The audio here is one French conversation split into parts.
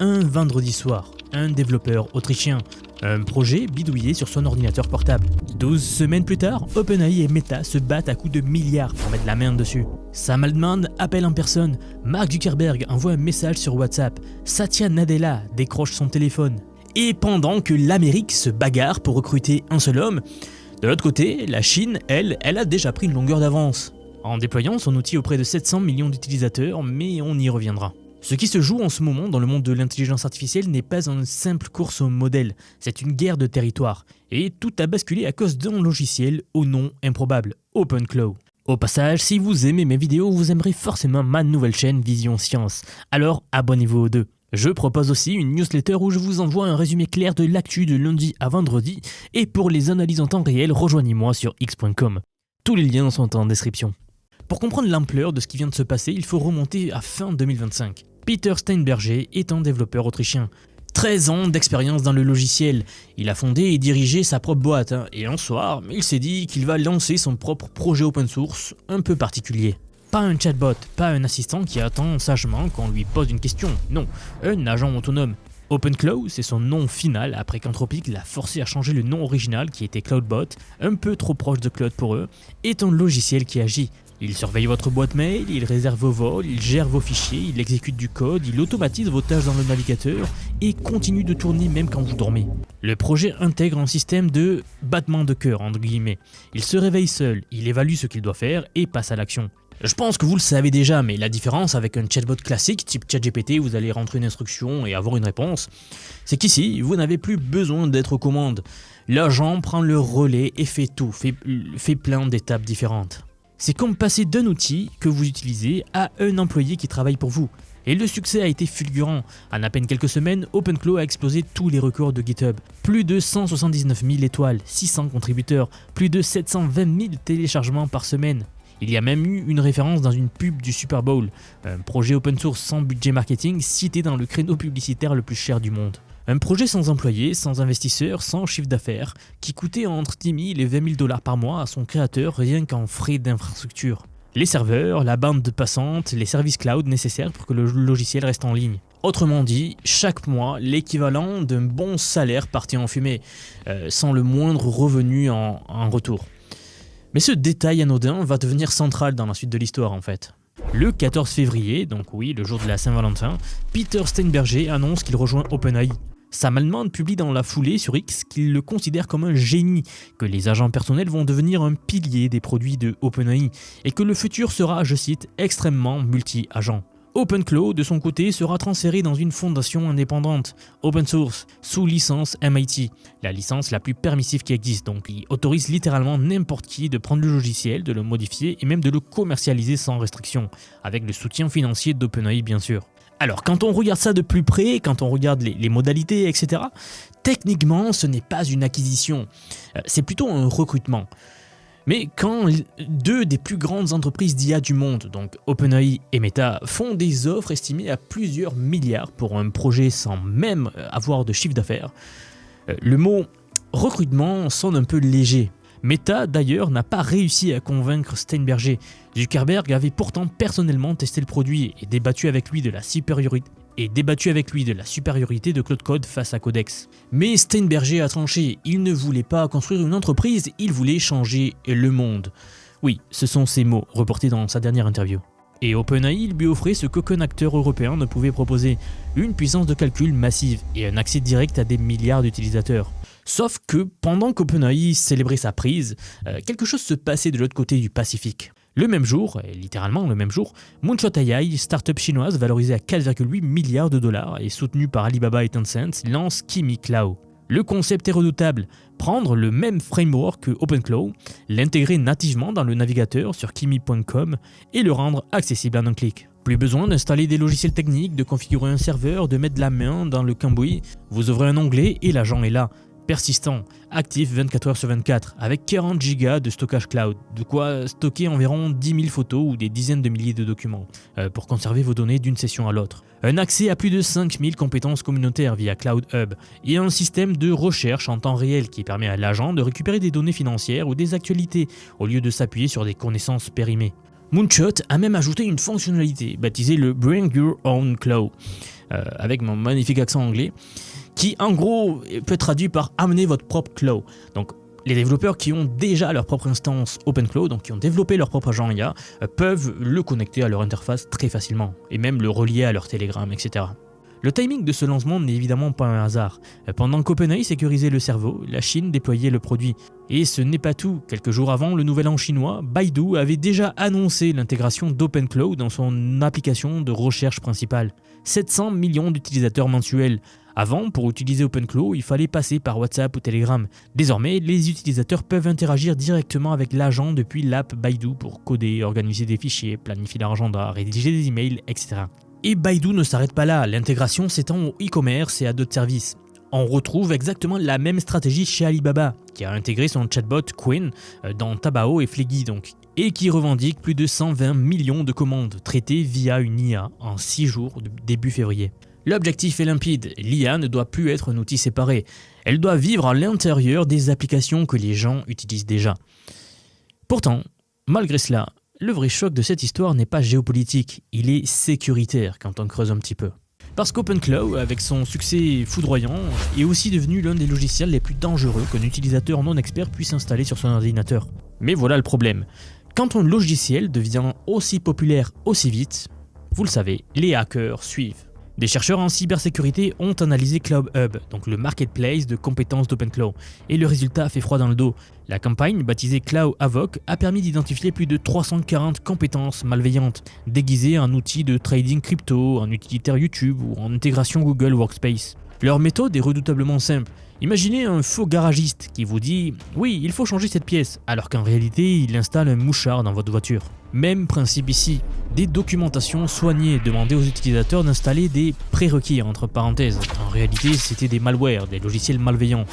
Un vendredi soir, un développeur autrichien, un projet bidouillé sur son ordinateur portable. 12 semaines plus tard, OpenAI et Meta se battent à coups de milliards pour mettre la main dessus. Sam Altman appelle en personne, Mark Zuckerberg envoie un message sur WhatsApp, Satya Nadella décroche son téléphone. Et pendant que l'Amérique se bagarre pour recruter un seul homme, de l'autre côté, la Chine, elle a déjà pris une longueur d'avance, en déployant son outil auprès de 700 millions d'utilisateurs, mais on y reviendra. Ce qui se joue en ce moment dans le monde de l'intelligence artificielle n'est pas une simple course au modèle, c'est une guerre de territoire. Et tout a basculé à cause d'un logiciel au nom improbable, OpenClaw. Au passage, si vous aimez mes vidéos, vous aimerez forcément ma nouvelle chaîne Vision Science. Alors abonnez-vous aux deux. Je propose aussi une newsletter où je vous envoie un résumé clair de l'actu de lundi à vendredi. Et pour les analyses en temps réel, rejoignez-moi sur x.com. Tous les liens sont en description. Pour comprendre l'ampleur de ce qui vient de se passer, il faut remonter à fin 2025. Peter Steinberger est un développeur autrichien. 13 ans d'expérience dans le logiciel. Il a fondé et dirigé sa propre boîte. Et un soir, il s'est dit qu'il va lancer son propre projet open source un peu particulier. Pas un chatbot, pas un assistant qui attend sagement qu'on lui pose une question. Non, un agent autonome. OpenClaw, c'est son nom final après qu'Anthropic l'a forcé à changer le nom original qui était Cloudbot, un peu trop proche de Claude pour eux, est un logiciel qui agit. Il surveille votre boîte mail, il réserve vos vols, il gère vos fichiers, il exécute du code, il automatise vos tâches dans le navigateur et continue de tourner même quand vous dormez. Le projet intègre un système de battement de cœur entre guillemets. Il se réveille seul, il évalue ce qu'il doit faire et passe à l'action. Je pense que vous le savez déjà, mais la différence avec un chatbot classique type ChatGPT où vous allez rentrer une instruction et avoir une réponse, c'est qu'ici, vous n'avez plus besoin d'être aux commandes. L'agent prend le relais et fait tout, fait plein d'étapes différentes. C'est comme passer d'un outil que vous utilisez à un employé qui travaille pour vous. Et le succès a été fulgurant. En à peine quelques semaines, OpenClaw a explosé tous les records de GitHub. Plus de 179 000 étoiles, 600 contributeurs, plus de 720 000 téléchargements par semaine. Il y a même eu une référence dans une pub du Super Bowl, un projet open source sans budget marketing cité dans le créneau publicitaire le plus cher du monde. Un projet sans employés, sans investisseurs, sans chiffre d'affaires, qui coûtait entre 10 000 et 20 000 $ par mois à son créateur rien qu'en frais d'infrastructure. Les serveurs, la bande passante, les services cloud nécessaires pour que le logiciel reste en ligne. Autrement dit, chaque mois, l'équivalent d'un bon salaire partait en fumée, sans le moindre revenu en retour. Mais ce détail anodin va devenir central dans la suite de l'histoire en fait. Le 14 février, donc oui, le jour de la Saint-Valentin, Peter Steinberger annonce qu'il rejoint OpenAI. Sam Altman publie dans la foulée sur X qu'il le considère comme un génie, que les agents personnels vont devenir un pilier des produits de OpenAI et que le futur sera, je cite, extrêmement multi-agent. OpenClaw, de son côté, sera transféré dans une fondation indépendante, open source, sous licence MIT, la licence la plus permissive qui existe, donc il autorise littéralement n'importe qui de prendre le logiciel, de le modifier et même de le commercialiser sans restriction, avec le soutien financier d'OpenAI bien sûr. Alors quand on regarde ça de plus près, quand on regarde les modalités, etc., techniquement ce n'est pas une acquisition, c'est plutôt un recrutement. Mais quand deux des plus grandes entreprises d'IA du monde, donc OpenAI et Meta, font des offres estimées à plusieurs milliards pour un projet sans même avoir de chiffre d'affaires, le mot recrutement sonne un peu léger. Meta d'ailleurs n'a pas réussi à convaincre Steinberger. Zuckerberg avait pourtant personnellement testé le produit et débattu avec lui de la supériorité de Claude Code face à Codex. Mais Steinberger a tranché, il ne voulait pas construire une entreprise, il voulait changer le monde. Oui, ce sont ses mots, reportés dans sa dernière interview. Et OpenAI lui offrait ce qu'aucun acteur européen ne pouvait proposer, une puissance de calcul massive et un accès direct à des milliards d'utilisateurs. Sauf que pendant qu'OpenAI célébrait sa prise, quelque chose se passait de l'autre côté du Pacifique. Le même jour, et littéralement le même jour, Moonshot AI, start-up chinoise valorisée à 4,8 milliards de dollars et soutenue par Alibaba et Tencent, lance Kimi Cloud. Le concept est redoutable, prendre le même framework que OpenClaw, l'intégrer nativement dans le navigateur sur kimi.com et le rendre accessible en un clic. Plus besoin d'installer des logiciels techniques, de configurer un serveur, de mettre la main dans le cambouis, vous ouvrez un onglet et l'agent est là. Persistant, actif 24 heures sur 24, avec 40 Go de stockage cloud, de quoi stocker environ 10 000 photos ou des dizaines de milliers de documents, pour conserver vos données d'une session à l'autre. Un accès à plus de 5000 compétences communautaires via Cloud Hub, et un système de recherche en temps réel qui permet à l'agent de récupérer des données financières ou des actualités, au lieu de s'appuyer sur des connaissances périmées. Moonshot a même ajouté une fonctionnalité, baptisée le Bring Your Own Claw. avec mon magnifique accent anglais, qui en gros peut être traduit par amener votre propre cloud. Donc les développeurs qui ont déjà leur propre instance OpenCloud, donc qui ont développé leur propre agent IA, peuvent le connecter à leur interface très facilement, et même le relier à leur Telegram, etc. Le timing de ce lancement n'est évidemment pas un hasard. Pendant qu'OpenAI sécurisait le cerveau, la Chine déployait le produit. Et ce n'est pas tout. Quelques jours avant le nouvel an chinois, Baidu avait déjà annoncé l'intégration d'OpenCloud dans son application de recherche principale. 700 millions d'utilisateurs mensuels. Avant, pour utiliser OpenCloud, il fallait passer par WhatsApp ou Telegram. Désormais, les utilisateurs peuvent interagir directement avec l'agent depuis l'app Baidu pour coder, organiser des fichiers, planifier leur agenda, rédiger des emails, etc. Et Baidu ne s'arrête pas là, l'intégration s'étend au e-commerce et à d'autres services. On retrouve exactement la même stratégie chez Alibaba, qui a intégré son chatbot Quinn dans Taobao et Fliggy et qui revendique plus de 120 millions de commandes traitées via une IA en 6 jours début février. L'objectif est limpide, l'IA ne doit plus être un outil séparé, elle doit vivre à l'intérieur des applications que les gens utilisent déjà. Pourtant, malgré cela, le vrai choc de cette histoire n'est pas géopolitique, il est sécuritaire quand on creuse un petit peu. Parce qu'OpenCloud, avec son succès foudroyant, est aussi devenu l'un des logiciels les plus dangereux qu'un utilisateur non expert puisse installer sur son ordinateur. Mais voilà le problème. Quand un logiciel devient aussi populaire aussi vite, vous le savez, les hackers suivent. Des chercheurs en cybersécurité ont analysé CloudHub, donc le marketplace de compétences d'OpenCloud, et le résultat a fait froid dans le dos. La campagne, baptisée Cloud Havoc, a permis d'identifier plus de 340 compétences malveillantes, déguisées en outils de trading crypto, en utilitaire YouTube ou en intégration Google Workspace. Leur méthode est redoutablement simple. Imaginez un faux garagiste qui vous dit « Oui, il faut changer cette pièce », alors qu'en réalité, il installe un mouchard dans votre voiture. Même principe ici, des documentations soignées demandaient aux utilisateurs d'installer des prérequis entre parenthèses. En réalité, c'était des malwares, des logiciels malveillants,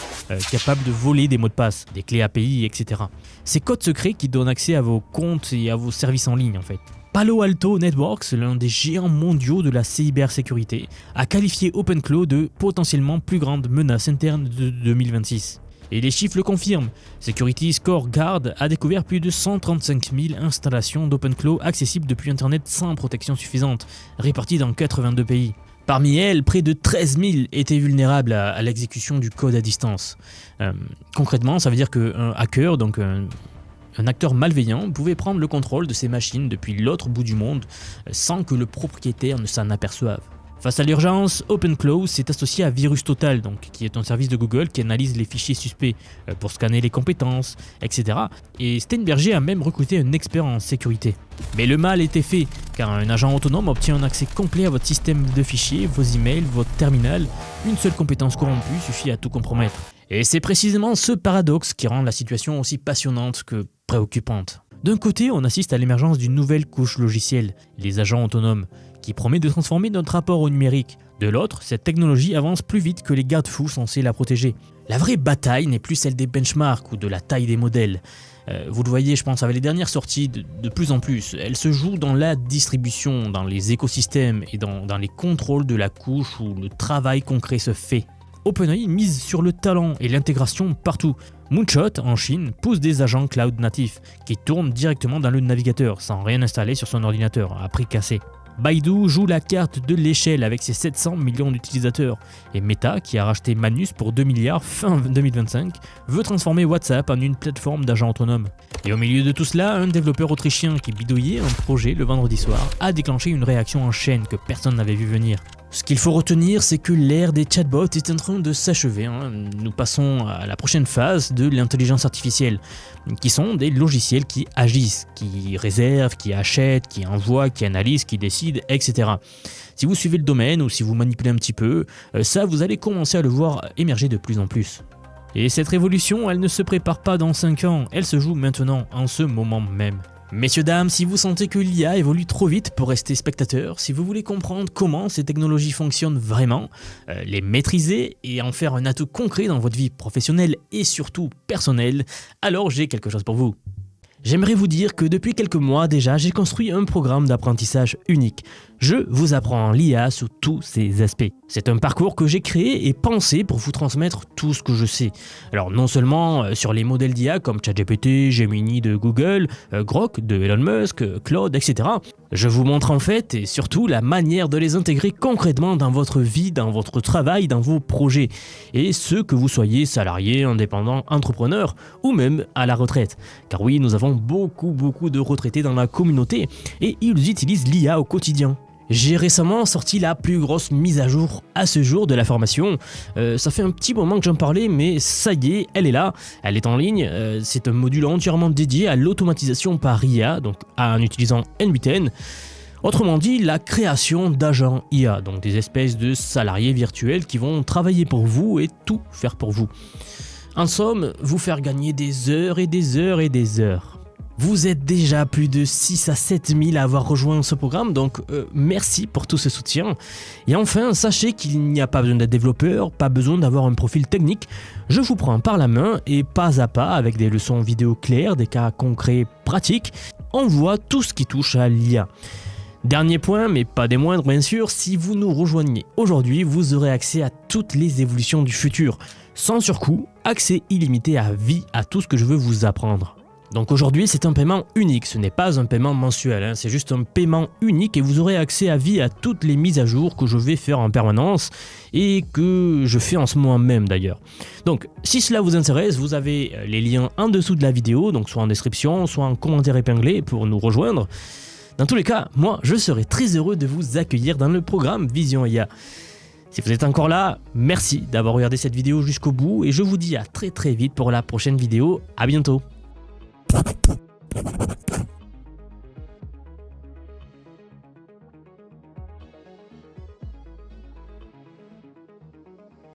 capables de voler des mots de passe, des clés API, etc. Ces codes secrets qui donnent accès à vos comptes et à vos services en ligne en fait. Palo Alto Networks, l'un des géants mondiaux de la cybersécurité, a qualifié OpenCloud de potentiellement plus grande menace interne de 2026. Et les chiffres le confirment. Security Score Guard a découvert plus de 135 000 installations d'OpenCloud accessibles depuis Internet sans protection suffisante, réparties dans 82 pays. Parmi elles, près de 13 000 étaient vulnérables à l'exécution du code à distance. Concrètement, ça veut dire qu'un hacker, donc un acteur malveillant, pouvait prendre le contrôle de ces machines depuis l'autre bout du monde sans que le propriétaire ne s'en aperçoive. Face à l'urgence, OpenCloud s'est associé à VirusTotal, qui est un service de Google qui analyse les fichiers suspects pour scanner les compétences, etc. Et Steinberger a même recruté un expert en sécurité. Mais le mal était fait, car un agent autonome obtient un accès complet à votre système de fichiers, vos emails, votre terminal. Une seule compétence corrompue suffit à tout compromettre. Et c'est précisément ce paradoxe qui rend la situation aussi passionnante que préoccupante. D'un côté, on assiste à l'émergence d'une nouvelle couche logicielle, les agents autonomes, qui promet de transformer notre rapport au numérique. De l'autre, cette technologie avance plus vite que les garde-fous censés la protéger. La vraie bataille n'est plus celle des benchmarks ou de la taille des modèles. Vous le voyez, je pense, avec les dernières sorties, de plus en plus, elle se joue dans la distribution, dans les écosystèmes et dans les contrôles de la couche où le travail concret se fait. OpenAI mise sur le talent et l'intégration partout. Moonshot, en Chine, pousse des agents cloud natifs qui tournent directement dans le navigateur sans rien installer sur son ordinateur, à prix cassé. Baidu joue la carte de l'échelle avec ses 700 millions d'utilisateurs. Et Meta, qui a racheté Manus pour 2 milliards fin 2025, veut transformer WhatsApp en une plateforme d'agents autonomes. Et au milieu de tout cela, un développeur autrichien qui bidouillait un projet le vendredi soir a déclenché une réaction en chaîne que personne n'avait vu venir. Ce qu'il faut retenir, c'est que l'ère des chatbots est en train de s'achever. Nous passons à la prochaine phase de l'intelligence artificielle, qui sont des logiciels qui agissent, qui réservent, qui achètent, qui envoient, qui analysent, qui décident, etc. Si vous suivez le domaine ou si vous manipulez un petit peu, ça vous allez commencer à le voir émerger de plus en plus. Et cette révolution, elle ne se prépare pas dans 5 ans, elle se joue maintenant, en ce moment même. Messieurs, dames, si vous sentez que l'IA évolue trop vite pour rester spectateur, si vous voulez comprendre comment ces technologies fonctionnent vraiment, les maîtriser et en faire un atout concret dans votre vie professionnelle et surtout personnelle, alors j'ai quelque chose pour vous. J'aimerais vous dire que depuis quelques mois déjà, j'ai construit un programme d'apprentissage unique. Je vous apprends l'IA sous tous ses aspects. C'est un parcours que j'ai créé et pensé pour vous transmettre tout ce que je sais. Alors non seulement sur les modèles d'IA comme ChatGPT, Gemini de Google, Grok de Elon Musk, Claude, etc. Je vous montre en fait et surtout la manière de les intégrer concrètement dans votre vie, dans votre travail, dans vos projets. Et ce que vous soyez salarié, indépendant, entrepreneur ou même à la retraite. Car oui, nous avons beaucoup de retraités dans la communauté et ils utilisent l'IA au quotidien. J'ai récemment sorti la plus grosse mise à jour à ce jour de la formation. Ça fait un petit moment que j'en parlais, mais ça y est, elle est là, elle est en ligne. C'est un module entièrement dédié à l'automatisation par IA, donc en utilisant N8N. Autrement dit, la création d'agents IA, donc des espèces de salariés virtuels qui vont travailler pour vous et tout faire pour vous. En somme, vous faire gagner des heures et des heures et des heures. Vous êtes déjà plus de 6 à 7 000 à avoir rejoint ce programme, donc merci pour tout ce soutien. Et enfin, sachez qu'il n'y a pas besoin d'être développeur, pas besoin d'avoir un profil technique. Je vous prends par la main et pas à pas, avec des leçons vidéo claires, des cas concrets pratiques, on voit tout ce qui touche à l'IA. Dernier point, mais pas des moindres bien sûr, si vous nous rejoignez aujourd'hui, vous aurez accès à toutes les évolutions du futur. Sans surcoût, accès illimité à vie à tout ce que je veux vous apprendre. Donc aujourd'hui, c'est un paiement unique, ce n'est pas un paiement mensuel, c'est juste un paiement unique et vous aurez accès à vie à toutes les mises à jour que je vais faire en permanence et que je fais en ce moment même d'ailleurs. Donc si cela vous intéresse, vous avez les liens en dessous de la vidéo, donc soit en description, soit en commentaire épinglé pour nous rejoindre. Dans tous les cas, moi je serai très heureux de vous accueillir dans le programme Vision IA. Si vous êtes encore là, merci d'avoir regardé cette vidéo jusqu'au bout et je vous dis à très vite pour la prochaine vidéo, à bientôt.